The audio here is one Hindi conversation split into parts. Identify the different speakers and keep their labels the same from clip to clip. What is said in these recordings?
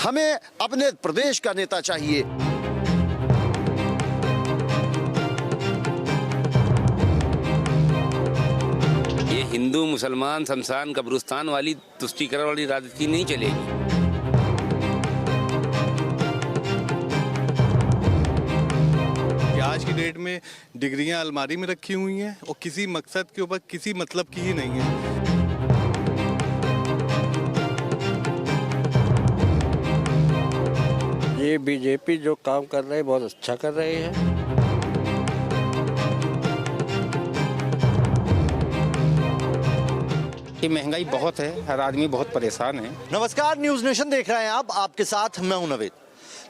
Speaker 1: हमें अपने प्रदेश का नेता चाहिए।
Speaker 2: ये हिंदू मुसलमान शमशान कब्रिस्तान वाली तुष्टीकरण वाली राजनीति नहीं चलेगी।
Speaker 3: आज की डेट में डिग्रियां अलमारी में रखी हुई हैं और किसी मकसद के ऊपर किसी मतलब की ही नहीं है।
Speaker 4: ये बीजेपी जो काम कर रहे हैं बहुत अच्छा कर रहे हैं।
Speaker 5: ये महंगाई बहुत है, हर आदमी बहुत परेशान है।
Speaker 6: नमस्कार, न्यूज नेशन देख रहे हैं आप, आपके साथ मैं हूं नवेद।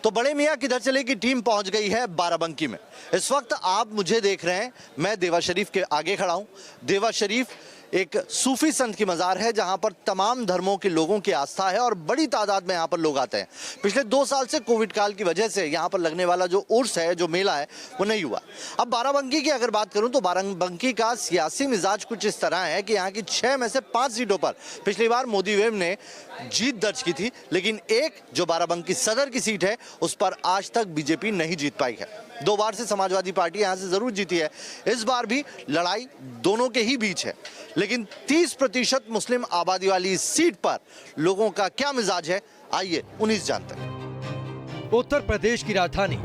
Speaker 6: तो बड़े मियां किधर चले की टीम पहुंच गई है बाराबंकी में। इस वक्त आप मुझे देख रहे हैं, मैं देवा शरीफ के आगे खड़ा हूं। देवा शरीफ एक सूफी संत की मज़ार है जहां पर तमाम धर्मों के लोगों की आस्था है और बड़ी तादाद में यहां पर लोग आते हैं। पिछले 2 साल से कोविड काल की वजह से यहां पर लगने वाला जो उर्स है, जो मेला है, वो नहीं हुआ। अब बाराबंकी की अगर बात करूं तो बाराबंकी का सियासी मिजाज कुछ इस तरह है कि यहाँ की 6 में से 5 सीटों पर पिछली बार मोदी वेव ने जीत दर्ज की थी, लेकिन एक जो बाराबंकी सदर की सीट है उस पर आज तक बीजेपी नहीं जीत पाई है। 2 बार से समाजवादी पार्टी यहाँ से जरूर जीती है, इस बार भी लड़ाई दोनों के ही बीच है। लेकिन 30% मुस्लिम आबादी वाली इस सीट पर लोगों का क्या मिजाज है, आइए 19 जानते हैं।
Speaker 7: उत्तर प्रदेश की राजधानी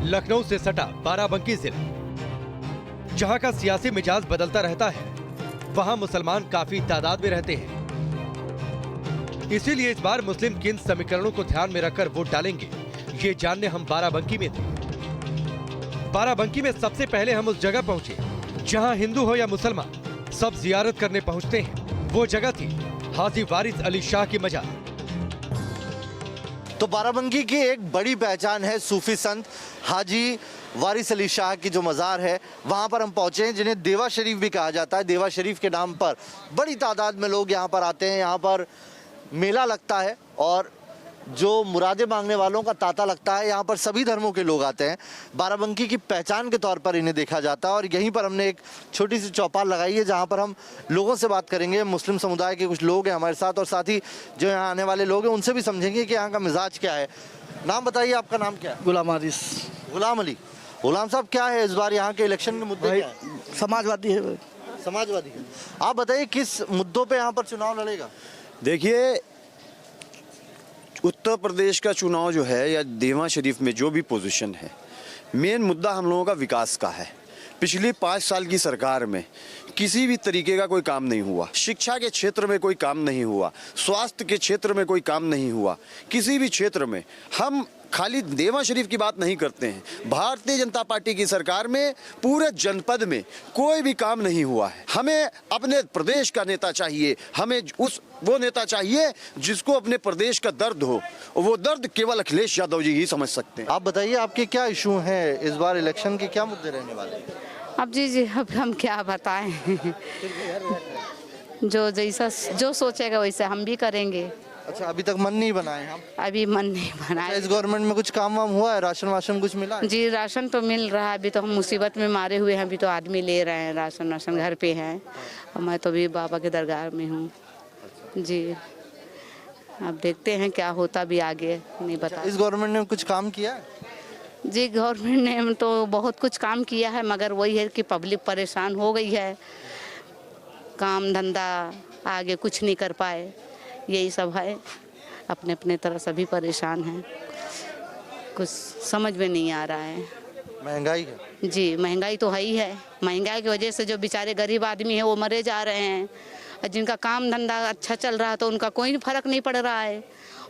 Speaker 7: लखनऊ से सटा बाराबंकी जिला, जहां का सियासी मिजाज बदलता रहता है, वहां मुसलमान काफी तादाद में रहते हैं। इसीलिए इस बार मुस्लिम किन समीकरणों को ध्यान में रखकर वोट डालेंगे, ये जानने हम बाराबंकी में थे। बाराबंकी में सबसे पहले हम उस जगह पहुंचे जहां हिंदू हो या मुसलमान सब जियारत करने पहुंचते हैं। वो जगह थी हाजी वारिस अली शाह की मजार।
Speaker 6: तो बाराबंकी की एक बड़ी पहचान है सूफी संत हाजी वारिस अली शाह की जो मज़ार है, वहाँ पर हम पहुँचे हैं, जिन्हें देवा शरीफ भी कहा जाता है। देवा शरीफ के नाम पर बड़ी तादाद में लोग यहाँ पर आते हैं। यहाँ पर मेला लगता है और जो मुरादे मांगने वालों का तांता लगता है। यहाँ पर सभी धर्मों के लोग आते हैं। बाराबंकी की पहचान के तौर पर इन्हें देखा जाता है और यहीं पर हमने एक छोटी सी चौपाल लगाई है जहाँ पर हम लोगों से बात करेंगे। मुस्लिम समुदाय के कुछ लोग हैं हमारे साथ और साथ ही जो यहाँ आने वाले लोग हैं उनसे भी समझेंगे कि यहाँ का मिजाज क्या है। नाम बताइए, आपका नाम क्या है?
Speaker 4: गुलाम आरिस।
Speaker 6: गुलाम अली। गुलाम साहब, क्या है इस बार यहाँ के इलेक्शन के मुद्दे क्या है?
Speaker 4: समाजवादी है।
Speaker 6: समाजवादी है। आप बताइए किस मुद्दों पर यहाँ पर चुनाव लड़ेगा?
Speaker 1: देखिए, उत्तर प्रदेश का चुनाव जो है या देवा शरीफ में जो भी पोजीशन है, मेन मुद्दा हम लोगों का विकास का है। पिछली 5 साल की सरकार में किसी भी तरीके का कोई काम नहीं हुआ। शिक्षा के क्षेत्र में कोई काम नहीं हुआ, स्वास्थ्य के क्षेत्र में कोई काम नहीं हुआ, किसी भी क्षेत्र में। हम खाली देवा शरीफ की बात नहीं करते हैं, भारतीय जनता पार्टी की सरकार में पूरे जनपद में कोई भी काम नहीं हुआ है। हमें अपने प्रदेश का नेता चाहिए, हमें वो नेता चाहिए जिसको अपने प्रदेश का दर्द हो, और वो दर्द केवल अखिलेश यादव जी ही समझ सकते हैं।
Speaker 6: आप बताइए, आपके क्या इशू हैं इस बार इलेक्शन के, क्या मुद्दे रहने वाले हैं?
Speaker 8: अब जी अब हम क्या बताएं। जो जैसा जो सोचेगा वैसे हम भी करेंगे।
Speaker 6: अच्छा, अभी तक मन नहीं बनाए हम?
Speaker 8: अभी मन नहीं बनाया।
Speaker 6: इस गवर्नमेंट में कुछ काम वाम हुआ है? राशन वाशन कुछ मिला है?
Speaker 8: जी राशन तो मिल रहा है, अभी तो हम मुसीबत में मारे हुए हैं, अभी तो आदमी ले रहे हैं राशन वाशन, घर पे हैं। और मैं तो भी बाबा के दरगाह में हूँ जी। अब देखते हैं क्या होता भी आगे, नहीं बता।
Speaker 6: इस गवर्नमेंट ने कुछ काम किया है?
Speaker 8: जी गवर्नमेंट ने तो बहुत कुछ काम किया है, मगर वही है कि पब्लिक परेशान हो गई है, काम धंधा आगे कुछ नहीं कर पाए, यही सब है। अपने अपने तरह सभी परेशान हैं, कुछ समझ में नहीं आ रहा है।
Speaker 6: महंगाई है
Speaker 8: जी, महंगाई तो है ही है। महंगाई की वजह से जो बेचारे गरीब आदमी हैं वो मरे जा रहे हैं, और जिनका काम धंधा अच्छा चल रहा है तो उनका कोई फर्क नहीं पड़ रहा है,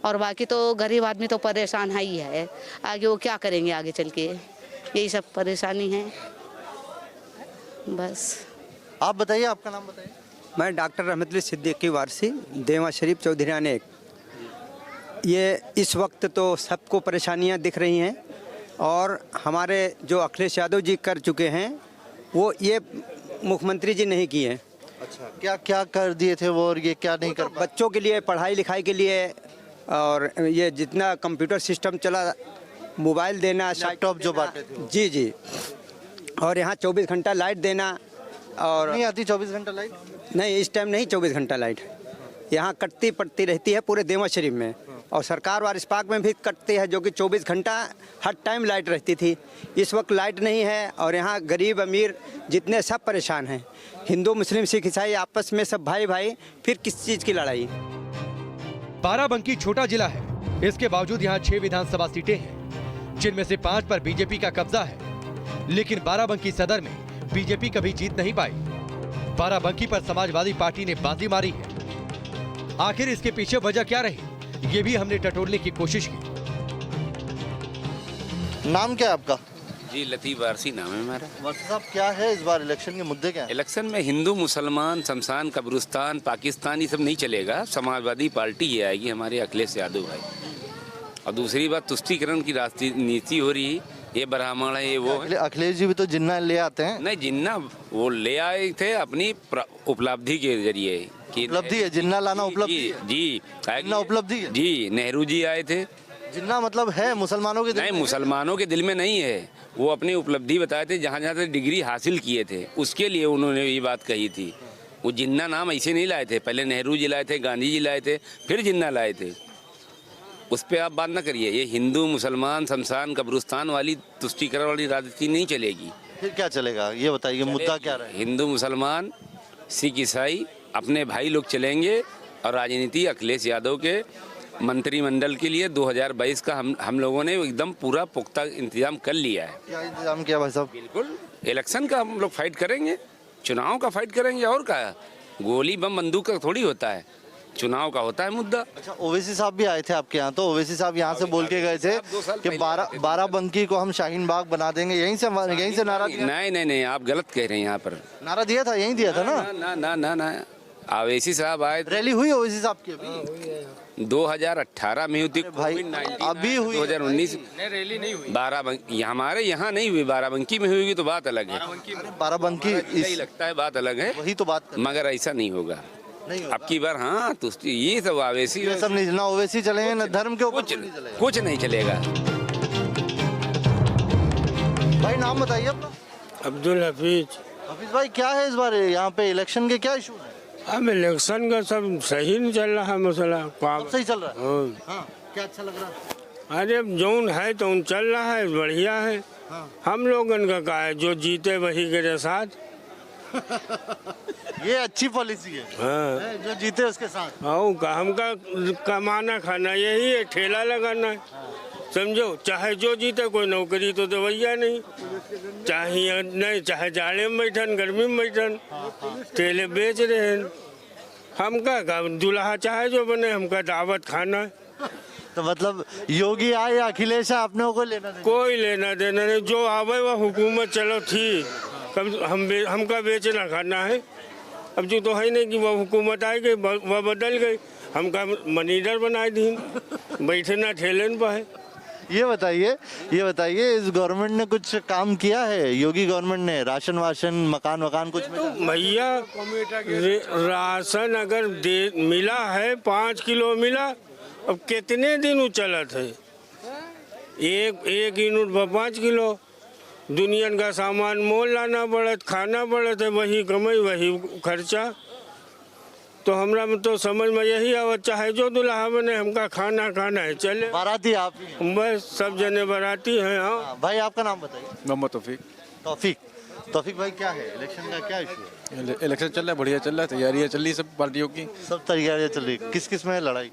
Speaker 8: और बाकी तो गरीब आदमी तो परेशान है ही है। आगे वो क्या करेंगे आगे चल के, यही सब परेशानी है बस।
Speaker 6: आप बताइए, आपका नाम बताइए।
Speaker 9: मैं डॉक्टर रहमतुल्लाह सिद्दीकी वारसी, देवा शरीफ चौधरी। ये इस वक्त तो सबको परेशानियां दिख रही हैं, और हमारे जो अखिलेश यादव जी कर चुके हैं वो ये मुख्यमंत्री जी नहीं किए।
Speaker 6: अच्छा, क्या क्या कर दिए थे वो, और ये क्या नहीं कर पाए?
Speaker 9: बच्चों के लिए, पढ़ाई लिखाई के लिए, और ये जितना कंप्यूटर सिस्टम चला, मोबाइल देना,
Speaker 6: लैपटॉप जो बांटे थे।
Speaker 9: जी जी, और यहाँ 24 घंटा लाइट देना। और
Speaker 6: नहीं आती 24 घंटा लाइट?
Speaker 9: नहीं, इस टाइम नहीं 24 घंटा लाइट यहाँ कटती पड़ती रहती है पूरे देवा शरीफ में। और सरकार वार इस्पाक में भी कटती है, जो कि 24 घंटा हर टाइम लाइट रहती थी। इस वक्त लाइट नहीं है और यहाँ गरीब अमीर जितने सब परेशान हैं। हिंदू मुस्लिम सिख ईसाई आपस में सब भाई भाई, फिर किस चीज़ की लड़ाई।
Speaker 7: बाराबंकी छोटा जिला है, इसके बावजूद यहाँ 6 विधानसभा सीटें हैं, जिनमें से 5 पर बीजेपी का कब्जा है। लेकिन बाराबंकी सदर में बीजेपी कभी जीत नहीं पाई। बाराबंकी पर समाजवादी पार्टी ने बाजी मारी है। आखिर इसके पीछे वजह क्या रही, ये भी हमने टटोलने की कोशिश की।
Speaker 6: नाम क्या है आपका?
Speaker 2: जी लतीफ़ वारसी नाम है हमारा।
Speaker 6: वारसी साहब, क्या है इस बार इलेक्शन के मुद्दे क्या हैं?
Speaker 2: इलेक्शन में हिंदू मुसलमान शमशान कब्रिस्तान पाकिस्तान ये सब नहीं चलेगा। समाजवादी पार्टी ये आएगी, हमारे अखिलेश यादव भाई। और दूसरी बात तुष्टीकरण की राजनीति हो रही है, ये ब्राह्मण है ये वो है।
Speaker 6: अखिलेश जी भी तो जिन्ना ले आते हैं।
Speaker 2: नहीं, जिन्ना वो ले आए थे अपनी उपलब्धि के जरिए कि
Speaker 6: उपलब्धि है, जिन्ना लाना उपलब्धि है।
Speaker 2: जी
Speaker 6: जिन्ना उपलब्धि है।
Speaker 2: जी नेहरू जी आए थे।
Speaker 6: जिन्ना मतलब है मुसलमानों के दिल
Speaker 2: नहीं,
Speaker 6: में?
Speaker 2: मुसलमानों के दिल में नहीं है। वो अपनी उपलब्धि बताए थे, जहाँ जहाँ से डिग्री हासिल किए थे उसके लिए उन्होंने ये बात कही थी। वो जिन्ना नाम ऐसे नहीं लाए थे, पहले नेहरू जी लाए थे, गांधी जी लाए थे, फिर जिन्ना लाए थे। उस पर आप बात ना करिए। ये हिंदू मुसलमान शमशान कब्रिस्तान वाली तुष्टीकरण वाली राजनीति नहीं चलेगी।
Speaker 6: फिर क्या चलेगा ये बताइए, मुद्दा क्या रहा है?
Speaker 2: हिंदू मुसलमान सिख ईसाई अपने भाई लोग चलेंगे और राजनीति अखिलेश यादव के मंत्रिमंडल के लिए 2022 का हम लोगों ने एकदम पूरा पुख्ता इंतजाम कर लिया है।
Speaker 6: क्या इंतजाम किया भाई साहब?
Speaker 2: बिल्कुल, इलेक्शन का हम लोग फाइट करेंगे, चुनाव का फाइट करेंगे। और क्या, गोली बम बंदूक का थोड़ी होता है, चुनाव का होता है मुद्दा।
Speaker 6: अच्छा, ओवैसी साहब भी आए थे आपके यहाँ, तो ओवैसी साहब यहाँ से बोल के गए थे कि बाराबंकी को हम शाहीन बाग बना देंगे। यहीं से नारा दिया?
Speaker 2: नहीं, आप गलत कह रहे हैं। यहाँ पर
Speaker 6: नारा दिया था, यहीं दिया था ना?
Speaker 2: ना ओवैसी साहब आए।
Speaker 6: रैली हुई ओवैसी साहब की अभी
Speaker 2: 2018 में हुई थी
Speaker 6: भाई, अभी हुई
Speaker 2: 2019 रैली नहीं हुई। बाराबंकी हमारे यहाँ नहीं हुई, बाराबंकी में हुई तो बात अलग है।
Speaker 6: बाराबंकी
Speaker 2: ही लगता है, बात अलग है,
Speaker 6: वही तो बात
Speaker 2: मगर ऐसा नहीं होगा।
Speaker 6: नहीं
Speaker 2: अब की बार हाँ तो ये सब आवेशी
Speaker 6: ये सब नहीं, ना ओवैसी चलेंगे ना धर्म के ऊपर
Speaker 2: कुछ नहीं चलेगा।
Speaker 6: भाई नाम बताइए अपना।
Speaker 10: अब्दुल हफीज।
Speaker 6: हफीज भाई, क्या है इस बार यहाँ पे इलेक्शन के क्या इशू है?
Speaker 10: अब इलेक्शन का सब सही नहीं चल रहा है मसला।
Speaker 6: सब सही चल रहा है?
Speaker 10: हाँ।
Speaker 6: हाँ, क्या अच्छा लग रहा है?
Speaker 10: अरे जौन है तो उन चल रहा है, बढ़िया है।
Speaker 6: हाँ।
Speaker 10: हम लोगन का क्या है, जो जीते वही के साथ।
Speaker 6: ये अच्छी पॉलिसी है।
Speaker 10: हाँ।
Speaker 6: है, जो जीते उसके साथ।
Speaker 10: हमका कमाना खाना यही है, ठेला लगाना है। समझो, चाहे जो जीते, कोई नौकरी तो दवैया नहीं, चाहे जाड़े में बैठन गर्मी में बैठन, ठेले बेच रहे हैं। हमका दूल्हा चाहे जो बने, हमका दावत खाना है।
Speaker 6: तो मतलब योगी आए या अखिलेश आए, अपने को लेना देना?
Speaker 10: कोई लेना देना नहीं, जो आवे वह हुकूमत चलो थी, हमका बेचना खाना है। अब जो तो है नहीं कि वह हुकूमत आ गई, वह बदल गई, हमका मैनेजर बना दी, बैठना ठेले पर है।
Speaker 6: ये बताइए इस गवर्नमेंट ने कुछ काम किया है? योगी गवर्नमेंट ने राशन वाशन मकान कुछ मिला?
Speaker 10: भैया राशन अगर मिला है 5 किलो मिला, अब कितने दिन वो चला थे? एक यूनिट पर 5 किलो। दुनिया का सामान मोल लाना पड़त, खाना पड़त है, वही कमाई वही खर्चा। तो हमरा में तो समझ में यही आवत, चाहे जो दुल्हा बने, हमका खाना है, चले।
Speaker 6: बाराती आप ही हैं?
Speaker 10: बस सब जने बाराती हैं। हाँ
Speaker 6: भाई आपका नाम बताइए।
Speaker 3: मोहम्मद
Speaker 6: तौफीक भाई, क्या है इलेक्शन का क्या इशू है?
Speaker 3: इलेक्शन चल रहा है, बढ़िया चल रहा है, तैयारियाँ चल रही है सब पार्टियों की।
Speaker 6: सब तैयारियाँ चल रही है। किस में है लड़ाई?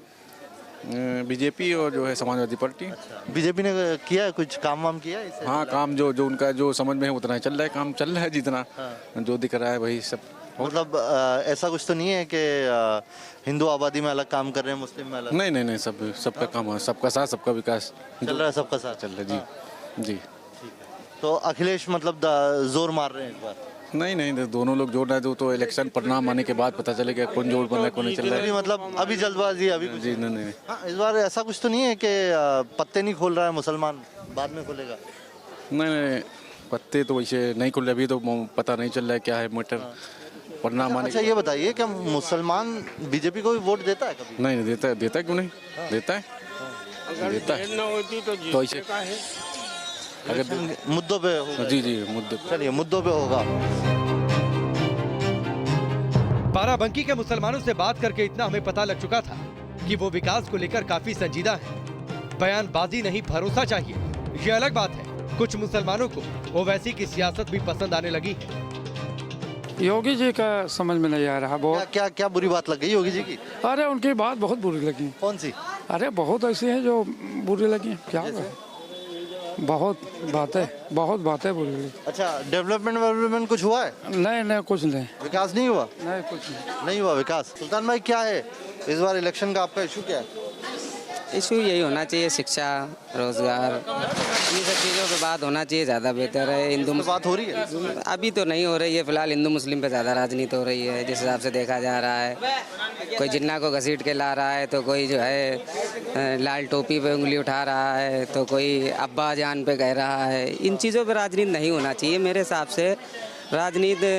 Speaker 3: बीजेपी और जो है समाजवादी पार्टी।
Speaker 6: बीजेपी ने किया है कुछ काम वाम किया है इससे?
Speaker 3: हाँ, काम जो उनका जो समझ में है उतना ही चल रहा है, काम चल रहा है जितना जो दिख रहा है वही सब।
Speaker 6: मतलब ऐसा कुछ तो नहीं है कि हिंदू आबादी में अलग काम कर रहे हैं, मुस्लिम में अलग?
Speaker 3: नहीं, सबका काम है, सबका साथ सबका विकास
Speaker 6: चल रहा है, सबका साथ
Speaker 3: चल रहा है। जी।
Speaker 6: तो अखिलेश मतलब जोर मार रहे हैं इस बार?
Speaker 3: नहीं, दोनों लोग जोड़ रहे हैं। तो इलेक्शन परिणाम आने के बाद पता चलेगा कौन जोड़ बन रहा है, कौन नहीं चल रहा है।
Speaker 6: मतलब अभी जल्दबाजी अभी कुछ?
Speaker 3: जी नहीं।
Speaker 6: हाँ, इस बार ऐसा कुछ तो नहीं है कि पत्ते नहीं खोल रहा है मुसलमान, बाद में खोलेगा?
Speaker 3: नहीं, पत्ते तो वैसे नहीं खुल रहे, अभी तो पता नहीं चल रहा है क्या है मैटर परिणाम आने।
Speaker 6: अच्छा, ये बताइए क्या मुसलमान बीजेपी को भी वोट देता है कभी?
Speaker 3: नहीं, देता है क्यों नहीं देता है।
Speaker 10: न होती तो
Speaker 3: ऐसे
Speaker 6: अगर मुद्दों पे होगा।
Speaker 3: जी मुद्दे,
Speaker 6: चलिए मुद्दों पे होगा।
Speaker 7: बाराबंकी के मुसलमानों से बात करके इतना हमें पता लग चुका था कि वो विकास को लेकर काफी संजीदा हैं। बयानबाजी नहीं, भरोसा चाहिए, ये अलग बात है। कुछ मुसलमानों को ओवैसी की सियासत भी पसंद आने लगी है।
Speaker 11: योगी जी का समझ में नहीं आ रहा बहुत।
Speaker 6: क्या क्या बुरी बात लग गई योगी जी की?
Speaker 11: अरे उनकी बात बहुत बुरी लगी।
Speaker 6: कौन सी?
Speaker 11: अरे बहुत ऐसी हैं जो बुरी लगी। क्या बहुत बातें बुरी लगी।
Speaker 6: अच्छा, डेवलपमेंट कुछ हुआ है?
Speaker 11: नहीं कुछ नहीं।
Speaker 6: विकास नहीं हुआ?
Speaker 11: नहीं कुछ
Speaker 6: नहीं हुआ विकास। सुल्तान भाई, क्या है इस बार इलेक्शन का आपका इशू? क्या है
Speaker 12: इशू? यही होना चाहिए, शिक्षा, रोजगार, इन सब चीज़ों पे बात होना चाहिए, ज़्यादा बेहतर है। हिंदू
Speaker 6: बात हो रही है?
Speaker 12: अभी तो नहीं हो रही है, फिलहाल हिंदू मुस्लिम पे ज़्यादा राजनीति हो रही है जिस हिसाब से देखा जा रहा है। कोई जिन्ना को घसीट के ला रहा है, तो कोई जो है लाल टोपी पे उंगली उठा रहा है, तो कोई अब्बा जान पे कह रहा है। इन चीज़ों पर राजनीति नहीं होना चाहिए मेरे हिसाब से। राजनीति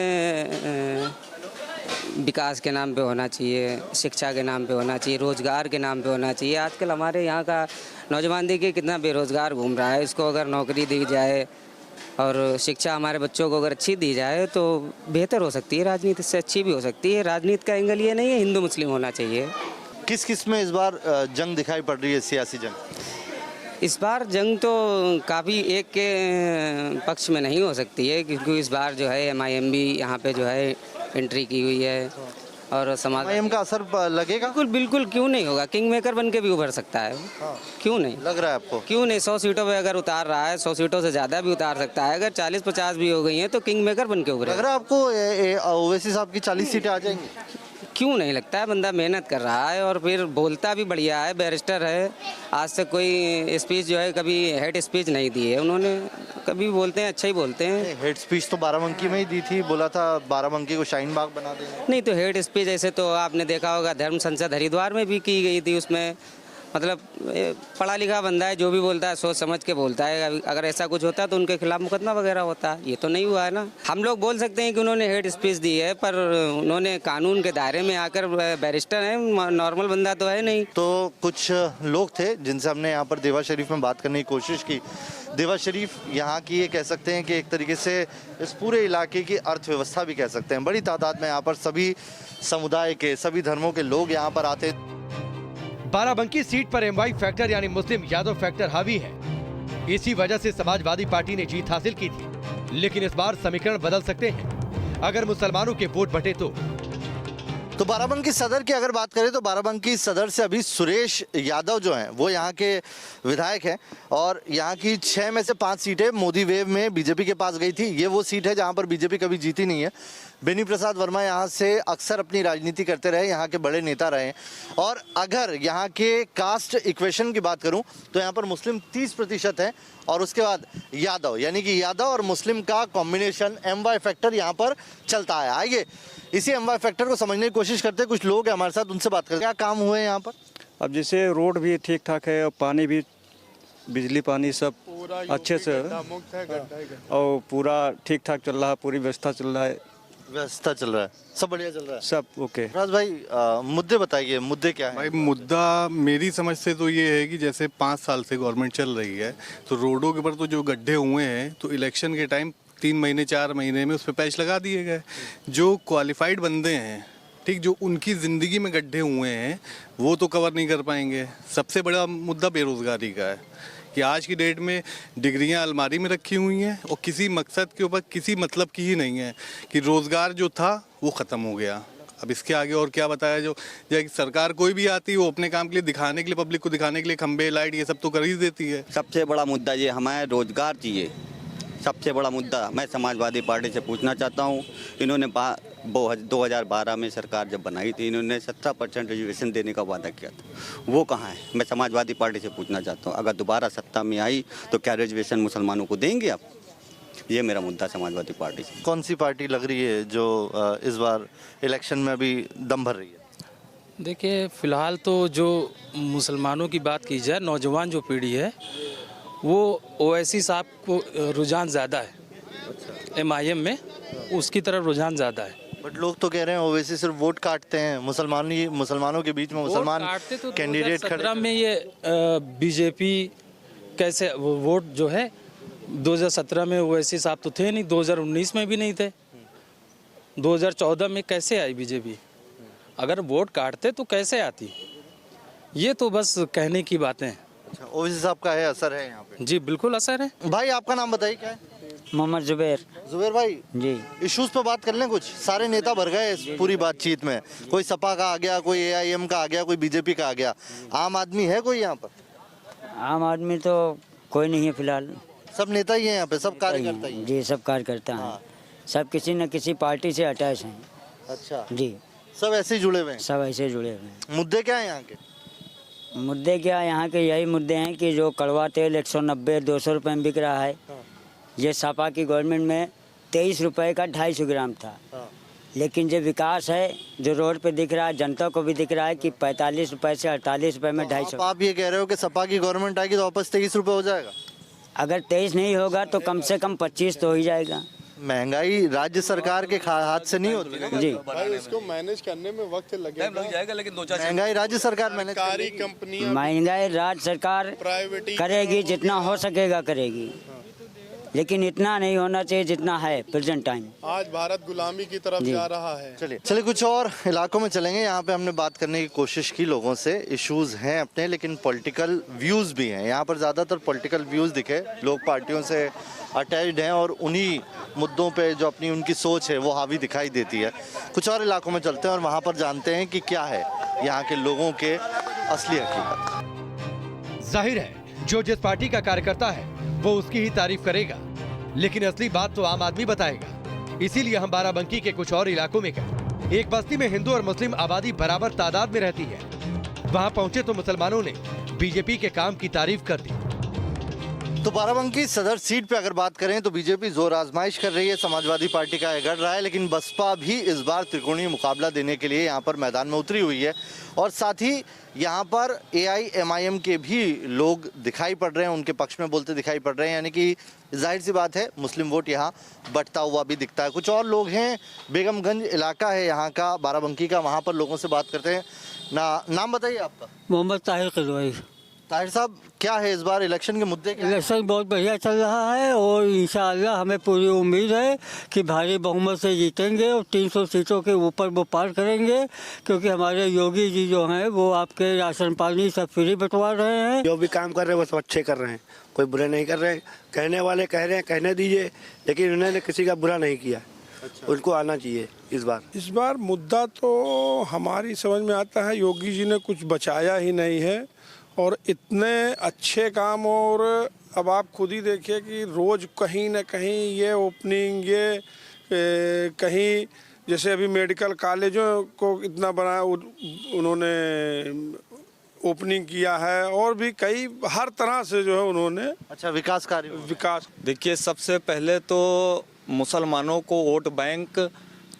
Speaker 12: विकास के नाम पे होना चाहिए, शिक्षा के नाम पे होना चाहिए, रोजगार के नाम पे होना चाहिए। आजकल हमारे यहाँ का नौजवान देखिए कितना बेरोजगार घूम रहा है। इसको अगर नौकरी दी जाए और शिक्षा हमारे बच्चों को अगर अच्छी दी जाए तो बेहतर हो सकती है, राजनीति से अच्छी भी हो सकती है। राजनीति का एंगल ये नहीं है हिंदू मुस्लिम होना चाहिए।
Speaker 6: किस किस में इस बार जंग दिखाई पड़ रही है, सियासी जंग?
Speaker 12: इस बार जंग तो काफ़ी एक के पक्ष में नहीं हो सकती है, क्योंकि इस बार जो है MIM भी यहाँ पे जो है एंट्री की हुई है और समाज
Speaker 6: MIM का असर लगेगा?
Speaker 12: बिल्कुल क्यों नहीं होगा। किंग मेकर बन के भी उभर सकता है। क्यों नहीं
Speaker 6: लग रहा है आपको?
Speaker 12: क्यों नहीं। 100 सीटों पे अगर उतार रहा है, 100 सीटों से ज़्यादा भी उतार सकता है। अगर 40-50 भी हो गई हैं तो किंग मेकर बन के उभरे।
Speaker 6: लग रहा है आपको ओवैसी साहब की 40 सीटें आ जाएंगी?
Speaker 12: क्यों नहीं लगता है। बंदा मेहनत कर रहा है और फिर बोलता भी बढ़िया है, बैरिस्टर है। आज तक कोई स्पीच जो है कभी हेड स्पीच नहीं दी है उन्होंने। कभी बोलते हैं, अच्छा ही बोलते हैं।
Speaker 6: हेड स्पीच तो बाराबंकी में ही दी थी, बोला था बाराबंकी को शाहीन बाग बना देंगे।
Speaker 12: नहीं तो हेड स्पीच ऐसे तो आपने देखा होगा धर्म संसद हरिद्वार में भी की गई थी। उसमें मतलब पढ़ा लिखा बंदा है, जो भी बोलता है सोच समझ के बोलता है। अगर ऐसा कुछ होता है तो उनके खिलाफ मुकदमा वगैरह होता है। ये तो नहीं हुआ है ना। हम लोग बोल सकते हैं कि उन्होंने हेड स्पीच दी है, पर उन्होंने कानून के दायरे में आकर, बैरिस्टर है, नॉर्मल बंदा तो है नहीं।
Speaker 6: तो कुछ लोग थे जिनसे हमने यहाँ पर देवा शरीफ में बात करने की कोशिश की। देवा शरीफ यहाँ की ये कह सकते हैं कि एक तरीके से इस पूरे इलाके की अर्थव्यवस्था भी कह सकते हैं। बड़ी तादाद में यहाँ पर सभी समुदाय के, सभी धर्मों के लोग यहाँ पर आते।
Speaker 7: बाराबंकी सीट पर MY फैक्टर यानी मुस्लिम यादव फैक्टर हावी है। इसी वजह से समाजवादी पार्टी ने जीत हासिल की थी। लेकिन इस बार समीकरण बदल सकते हैं अगर मुसलमानों के वोट बटे तो
Speaker 6: बाराबंकी सदर की अगर बात करें तो बाराबंकी सदर से अभी सुरेश यादव जो हैं वो यहाँ के विधायक हैं और यहाँ की 6 में से 5 सीटें मोदी वेव में बीजेपी के पास गई थी। ये वो सीट है जहाँ पर बीजेपी कभी जीती नहीं है। बेनी प्रसाद वर्मा यहाँ से अक्सर अपनी राजनीति करते रहे, यहाँ के बड़े नेता रहे। और अगर यहाँ के कास्ट इक्वेशन की बात करूँ तो यहाँ पर मुस्लिम 30% है और उसके बाद यादव, यानी कि यादव और मुस्लिम का कॉम्बिनेशन MY फैक्टर यहाँ पर चलता है। आइए इसी MY फैक्टर को समझने की कोशिश करते हैं। कुछ लोग हैं हमारे साथ, उनसे बात करते हैं। क्या काम हुए यहाँ पर?
Speaker 9: अब जैसे रोड भी ठीक ठाक है और पानी भी, बिजली पानी सब अच्छे से और पूरा ठीक ठाक चल रहा है, पूरी व्यवस्था चल रहा है।
Speaker 6: व्यवस्था चल रहा है, सब बढ़िया चल रहा है,
Speaker 9: सब ओके।
Speaker 6: राज भाई मुद्दे बताइए, मुद्दे क्या है?
Speaker 13: भाई मुद्दा मेरी समझ से तो ये है कि जैसे 5 साल से गवर्नमेंट चल रही है तो रोडों के ऊपर तो जो गड्ढे हुए हैं तो इलेक्शन के टाइम 3 महीने 4 महीने में उस पर पैच लगा दिए गए। जो क्वालिफाइड बंदे हैं, ठीक, जो उनकी ज़िंदगी में गड्ढे हुए हैं वो तो कवर नहीं कर पाएंगे। सबसे बड़ा मुद्दा बेरोज़गारी का है कि आज की डेट में डिग्रियां अलमारी में रखी हुई हैं और किसी मकसद के ऊपर किसी मतलब की ही नहीं है कि रोज़गार जो था वो ख़त्म हो गया। अब इसके आगे और क्या बताया जो सरकार कोई भी आती है वो अपने काम के लिए दिखाने के लिए, पब्लिक को दिखाने के लिए खंबे लाइट ये सब तो कर ही देती है।
Speaker 14: सबसे बड़ा मुद्दा ये हमें रोज़गार चाहिए, सबसे बड़ा मुद्दा। मैं समाजवादी पार्टी से पूछना चाहता हूँ, इन्होंने 2012 में सरकार जब बनाई थी इन्होंने 17% रिजर्वेशन देने का वादा किया था, वो कहाँ है? मैं समाजवादी पार्टी से पूछना चाहता हूँ, अगर दोबारा सत्ता में आई तो क्या रिजर्वेशन मुसलमानों को देंगे आप? ये मेरा मुद्दा समाजवादी पार्टी से।
Speaker 6: कौन सी पार्टी लग रही है जो इस बार इलेक्शन में अभी दम भर रही है?
Speaker 15: देखिए फ़िलहाल तो जो मुसलमानों की बात की जाए, नौजवान जो पीढ़ी है वो ओवैसी साहब को रुझान ज़्यादा है। MIM में उसकी तरफ रुझान ज़्यादा है।
Speaker 6: बट लोग तो कह रहे हैं ओवैसी सिर्फ वोट काटते हैं, मुसलमानों के बीच में मुसलमान कैंडिडेट खड़े।
Speaker 15: 2017 में ये बीजेपी कैसे वोट जो है 2017 में ओवैसी साहब तो थे नहीं, 2019 में भी नहीं थे, 2014 में कैसे आई बीजेपी? अगर वोट काटते तो कैसे आती? ये तो बस कहने की बातें हैं।
Speaker 6: अच्छा, ओवैसी साहब का है, असर है यहाँ पे?
Speaker 15: जी बिल्कुल असर है।
Speaker 6: भाई आपका नाम बताइए, क्या है?
Speaker 9: मोहम्मद जुबैर।
Speaker 6: जुबैर भाई
Speaker 9: जी,
Speaker 6: इश्यूज पे बात कर लें कुछ। सारे नेता भर गए इस पूरी बातचीत में, कोई सपा का आ गया, कोई AIM का आ गया, कोई बीजेपी का आ गया। आम आदमी है कोई यहाँ पर?
Speaker 9: आम आदमी तो कोई नहीं है फिलहाल।
Speaker 6: सब नेता ही है यहाँ पे, सब कार्यकर्ता ही हैं।
Speaker 9: जी, सब कार्यकर्ता हैं। सब किसी न किसी पार्टी से अटैच हैं।
Speaker 6: अच्छा,
Speaker 9: जी,
Speaker 6: सब ऐसे ही जुड़े हुए हैं।
Speaker 9: सब ऐसे जुड़े हुए हैं।
Speaker 6: मुद्दे क्या है यहाँ के?
Speaker 9: मुद्दे क्या, यहाँ के यही मुद्दे हैं कि जो कड़वा तेल 190-200 रुपये में बिक रहा है। ये सपा की गवर्नमेंट में 23 रुपये का 250 ग्राम था। लेकिन जो विकास है, जो रोड पे दिख रहा है, जनता को भी दिख रहा है कि 45 रुपये से 48 रुपये में 250।
Speaker 6: आप ये कह रहे हो कि सपा की गवर्नमेंट आएगी तो वापस 23 रुपये हो जाएगा?
Speaker 9: अगर 23 नहीं होगा तो कम से कम 25 तो हो ही जाएगा।
Speaker 6: महंगाई राज्य सरकार के हाथ से नहीं होती ना
Speaker 9: जी,
Speaker 16: भाई उसको मैनेज करने में वक्त लगेगा,
Speaker 14: लेकिन 2-4
Speaker 6: महंगाई राज्य सरकार मैनेज
Speaker 16: सरकारी कंपनियां
Speaker 9: महंगाई राज्य सरकार करेगी, जितना हो सकेगा करेगी, लेकिन इतना नहीं होना चाहिए जितना है प्रेजेंट टाइम।
Speaker 16: आज भारत गुलामी की तरफ जा रहा है।
Speaker 6: चलिए कुछ और इलाकों में चलेंगे। यहाँ पे हमने बात करने की कोशिश की लोगों से। इश्यूज हैं अपने, लेकिन पॉलिटिकल व्यूज भी हैं। यहाँ पर ज़्यादातर पॉलिटिकल व्यूज दिखे, लोग पार्टियों से अटैच्ड हैं और उन्हीं मुद्दों पे जो अपनी उनकी सोच है वो हावी दिखाई देती है। कुछ और इलाकों में चलते हैं और वहाँ पर जानते हैं कि क्या है यहाँ के लोगों के असली हकीकत।
Speaker 7: जाहिर है जो जिस पार्टी का कार्यकर्ता है वो उसकी ही तारीफ करेगा, लेकिन असली बात तो आम आदमी बताएगा। इसीलिए हम बाराबंकी के कुछ और इलाकों में गए। एक बस्ती में हिंदू और मुस्लिम आबादी बराबर तादाद में रहती है। वहां पहुंचे तो मुसलमानों ने बीजेपी के काम की तारीफ कर दी।
Speaker 6: तो बाराबंकी सदर सीट पे अगर बात करें तो बीजेपी जोर आजमाइश कर रही है, समाजवादी पार्टी का गढ़ रहा है, लेकिन बसपा भी इस बार त्रिकोणीय मुकाबला देने के लिए यहाँ पर मैदान में उतरी हुई है। और साथ ही यहाँ पर AIMIM के भी लोग दिखाई पड़ रहे हैं, उनके पक्ष में बोलते दिखाई पड़ रहे हैं। यानी कि जाहिर सी बात है मुस्लिम वोट यहाँ बढ़ता हुआ भी दिखता है। कुछ और लोग हैं, बेगमगंज इलाका है यहाँ का बाराबंकी का, वहाँ पर लोगों से बात करते हैं। नाम बताइए आपका?
Speaker 17: मोहम्मद ताहिर किलवाई।
Speaker 6: ताहिर साहब, क्या है इस बार इलेक्शन के मुद्दे?
Speaker 17: इलेक्शन बहुत बढ़िया चल रहा है और इंशाअल्लाह हमें पूरी उम्मीद है कि भारी बहुमत से जीतेंगे और 300 सीटों के ऊपर वो पार करेंगे, क्योंकि हमारे योगी जी जो हैं वो आपके राशन पानी सब फ्री बंटवा रहे हैं।
Speaker 18: जो भी काम कर रहे हैं वो सब अच्छे कर रहे हैं, कोई बुरे नहीं कर रहे। कहने वाले कह रहे हैं, कहने दीजिए, लेकिन उन्होंने किसी का बुरा नहीं किया। उनको आना चाहिए इस बार।
Speaker 16: मुद्दा तो हमारी समझ में आता है, योगी जी ने कुछ बचाया ही नहीं है और इतने अच्छे काम। और अब आप खुद ही देखिए कि रोज़ कहीं न कहीं ये ओपनिंग, ये कहीं जैसे अभी मेडिकल कॉलेजों को इतना बड़ा उन्होंने ओपनिंग किया है और भी कई हर तरह से जो है उन्होंने
Speaker 6: विकास कार्य।
Speaker 16: विकास
Speaker 19: देखिए, सबसे पहले तो मुसलमानों को वोट बैंक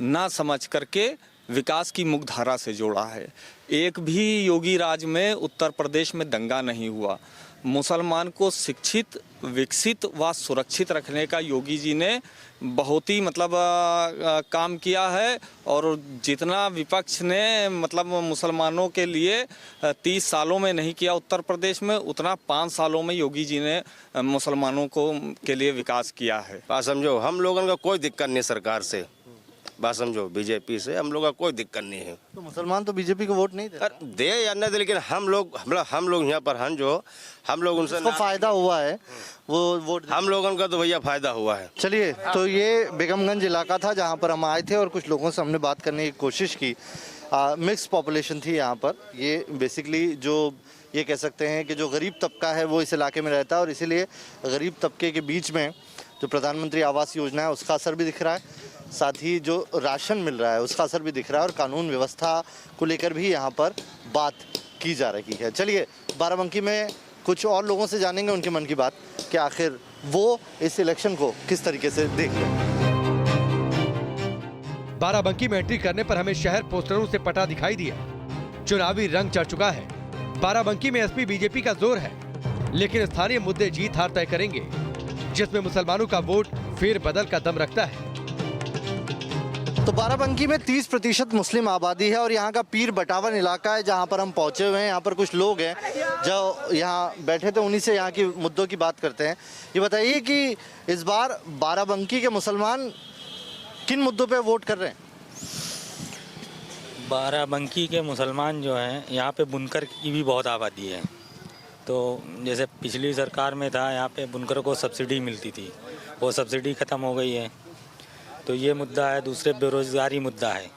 Speaker 19: ना समझ करके विकास की मुख्यधारा से जोड़ा है। एक भी योगी राज में उत्तर प्रदेश में दंगा नहीं हुआ। मुसलमान को शिक्षित, विकसित व सुरक्षित रखने का योगी जी ने बहुत ही काम किया है। और जितना विपक्ष ने मुसलमानों के लिए 30 सालों में नहीं किया उत्तर प्रदेश में, उतना 5 सालों में योगी जी ने मुसलमानों को के लिए विकास किया है।
Speaker 20: बात समझो, हम लोगों का कोई दिक्कत नहीं सरकार से। बात समझो, बीजेपी से हम लोग का कोई दिक्कत नहीं है।
Speaker 6: तो मुसलमान तो बीजेपी को वोट नहीं
Speaker 20: दे या न दे, लेकिन हम लोग यहाँ पर हम लोग उनसे
Speaker 6: फायदा हुआ है वो वोट,
Speaker 20: हम लोगों का तो भैया फायदा हुआ है।
Speaker 6: चलिए, तो ये बेगमगंज इलाका था जहाँ पर हम आए थे और कुछ लोगों से हमने बात करने की कोशिश की। मिक्स पॉपुलेशन थी यहाँ पर। ये बेसिकली जो ये कह सकते हैं कि जो गरीब तबका है वो इस इलाके में रहता है और इसीलिए गरीब तबके के बीच में जो प्रधानमंत्री आवास योजना है उसका असर भी दिख रहा है, साथ ही जो राशन मिल रहा है उसका असर भी दिख रहा है और कानून व्यवस्था को लेकर भी यहाँ पर बात की जा रही है। चलिए, बाराबंकी में कुछ और लोगों से जानेंगे उनके मन की बात कि आखिर वो इस इलेक्शन को किस तरीके से देख रहे हैं।
Speaker 7: बाराबंकी में एंट्री करने पर हमें शहर पोस्टरों से पटा दिखाई दिया। चुनावी रंग चढ़ चुका है। बाराबंकी में एसपी बीजेपी का जोर है, लेकिन स्थानीय मुद्दे जीत हार तय करेंगे, जिसमें मुसलमानों का वोट फेर बदल का दम रखता है।
Speaker 6: तो बाराबंकी में 30% मुस्लिम आबादी है और यहाँ का पीर बटावन इलाका है जहाँ पर हम पहुँचे हुए हैं। यहाँ पर कुछ लोग हैं जो यहाँ बैठे थे, उन्हीं से यहाँ की मुद्दों की बात करते हैं। ये बताइए कि इस बार बाराबंकी के मुसलमान किन मुद्दों पे वोट कर रहे हैं?
Speaker 15: बाराबंकी के मुसलमान जो हैं यहाँ पे बुनकर की भी बहुत आबादी है। तो जैसे पिछली सरकार में था, यहाँ पे बुनकरों को सब्सिडी मिलती थी, वो सब्सिडी ख़त्म हो गई है। तो ये मुद्दा है। दूसरे बेरोज़गारी मुद्दा है।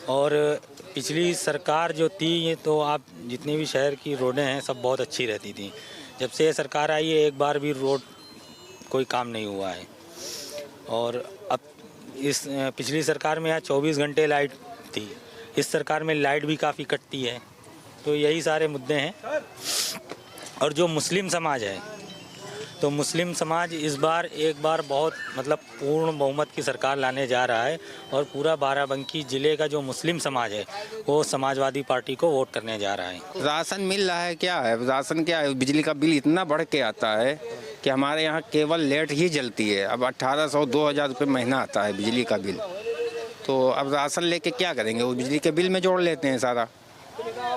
Speaker 15: और पिछली सरकार जो थी, ये तो आप जितनी भी शहर की रोडें हैं सब बहुत अच्छी रहती थी। जब से ये सरकार आई है एक बार भी रोड कोई काम नहीं हुआ है। और अब इस पिछली सरकार में यहाँ 24 घंटे लाइट थी, इस सरकार में लाइट भी काफ़ी कटती है। तो यही सारे मुद्दे हैं। और जो मुस्लिम समाज है, तो मुस्लिम समाज इस बार एक बार बहुत मतलब पूर्ण बहुमत की सरकार लाने जा रहा है। और पूरा बाराबंकी ज़िले का जो मुस्लिम समाज है वो समाजवादी पार्टी को वोट करने जा रहा है।
Speaker 5: राशन मिल रहा है, क्या है राशन, क्या है, बिजली का बिल इतना बढ़ के आता है कि हमारे यहाँ केवल लेट ही जलती है। अब 1800-2000 रुपये महीना आता है बिजली का बिल। तो अब राशन लेके क्या करेंगे, वो बिजली के बिल में जोड़ लेते हैं सारा।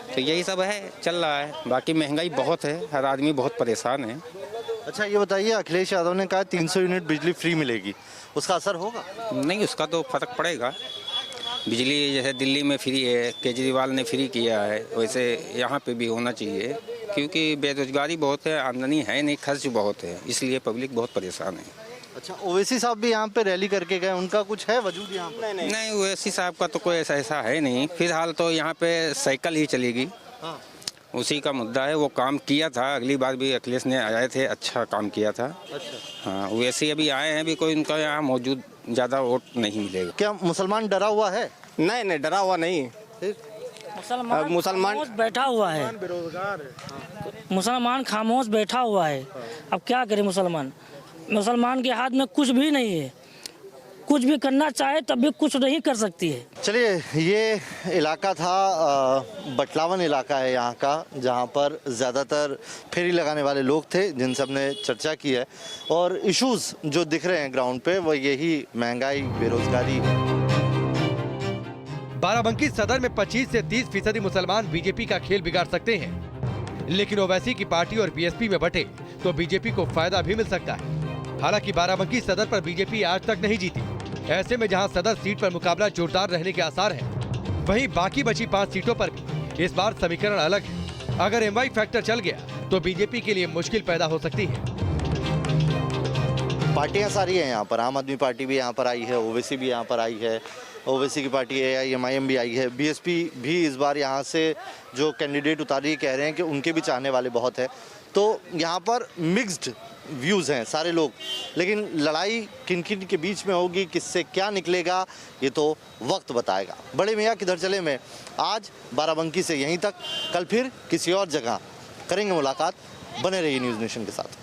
Speaker 5: तो यही सब है, चल रहा है। बाकी महंगाई बहुत है, हर आदमी बहुत परेशान है।
Speaker 6: अच्छा ये बताइए, अखिलेश यादव ने कहा 300 यूनिट बिजली फ्री मिलेगी, उसका असर होगा?
Speaker 5: नहीं, उसका तो फर्क पड़ेगा। बिजली जैसे दिल्ली में फ्री है, केजरीवाल ने फ्री किया है, वैसे यहाँ पे भी होना चाहिए। क्योंकि बेरोजगारी बहुत है, आमदनी है नहीं, खर्च बहुत है, इसलिए पब्लिक बहुत परेशान है।
Speaker 6: अच्छा, ओवैसी साहब भी यहाँ पे रैली करके गए, उनका कुछ है वजूद यहाँ पे?
Speaker 5: नहीं, ओवैसी साहब का तो कोई ऐसा है नहीं। फिलहाल तो यहाँ पे साइकिल ही चलेगी।
Speaker 6: हाँ।
Speaker 5: उसी का मुद्दा है। वो काम किया था, अगली बार भी अखिलेश ने आए थे, अच्छा काम किया था।
Speaker 6: अच्छा।
Speaker 5: हाँ, वैसे अभी आए हैं भी, कोई उनका यहाँ मौजूद ज़्यादा वोट नहीं मिलेगा।
Speaker 6: क्या मुसलमान डरा हुआ है?
Speaker 20: नहीं, डरा हुआ नहीं।
Speaker 21: मुसलमान बैठा हुआ है,
Speaker 16: बेरोजगार है।
Speaker 21: मुसलमान खामोश बैठा हुआ है। अब क्या करे मुसलमान के हाथ में कुछ भी नहीं है। कुछ भी करना चाहे तब भी कुछ नहीं कर सकती है।
Speaker 6: चलिए, ये इलाका था बटलावन इलाका है यहाँ का, जहाँ पर ज़्यादातर फेरी लगाने वाले लोग थे जिनसे हमने चर्चा की है। और इश्यूज़ जो दिख रहे हैं ग्राउंड पे वो यही महंगाई, बेरोजगारी।
Speaker 7: बाराबंकी सदर में 25 से 30% मुसलमान बीजेपी का खेल बिगाड़ सकते हैं, लेकिन ओवैसी की पार्टी और बीएसपी में बटे तो बीजेपी को फायदा भी मिल सकता है। हालांकि बाराबंकी सदर पर बीजेपी आज तक नहीं जीती। ऐसे में जहां सदर सीट पर मुकाबला जोरदार रहने के आसार हैं, वहीं बाकी बची 5 सीटों पर भी इस बार समीकरण अलग है। अगर एमवाई फैक्टर चल गया तो बीजेपी के लिए मुश्किल पैदा हो सकती है।
Speaker 6: पार्टियां सारी हैं यहाँ पर, आम आदमी पार्टी भी यहाँ पर आई है, ओवैसी भी यहाँ पर आई है, ओवैसी की पार्टी AIMIM भी आई है, बीएसपी भी इस बार यहाँ से जो कैंडिडेट उतारी कह रहे हैं कि उनके भी चाहने वाले बहुत हैं। तो यहाँ पर मिक्स्ड व्यूज़ हैं सारे लोग, लेकिन लड़ाई किन किन के बीच में होगी, किससे क्या निकलेगा, ये तो वक्त बताएगा। बड़े मियाँ किधर चले में आज बाराबंकी से यहीं तक, कल फिर किसी और जगह करेंगे मुलाकात। बने रहिए न्यूज़ नेशन के साथ।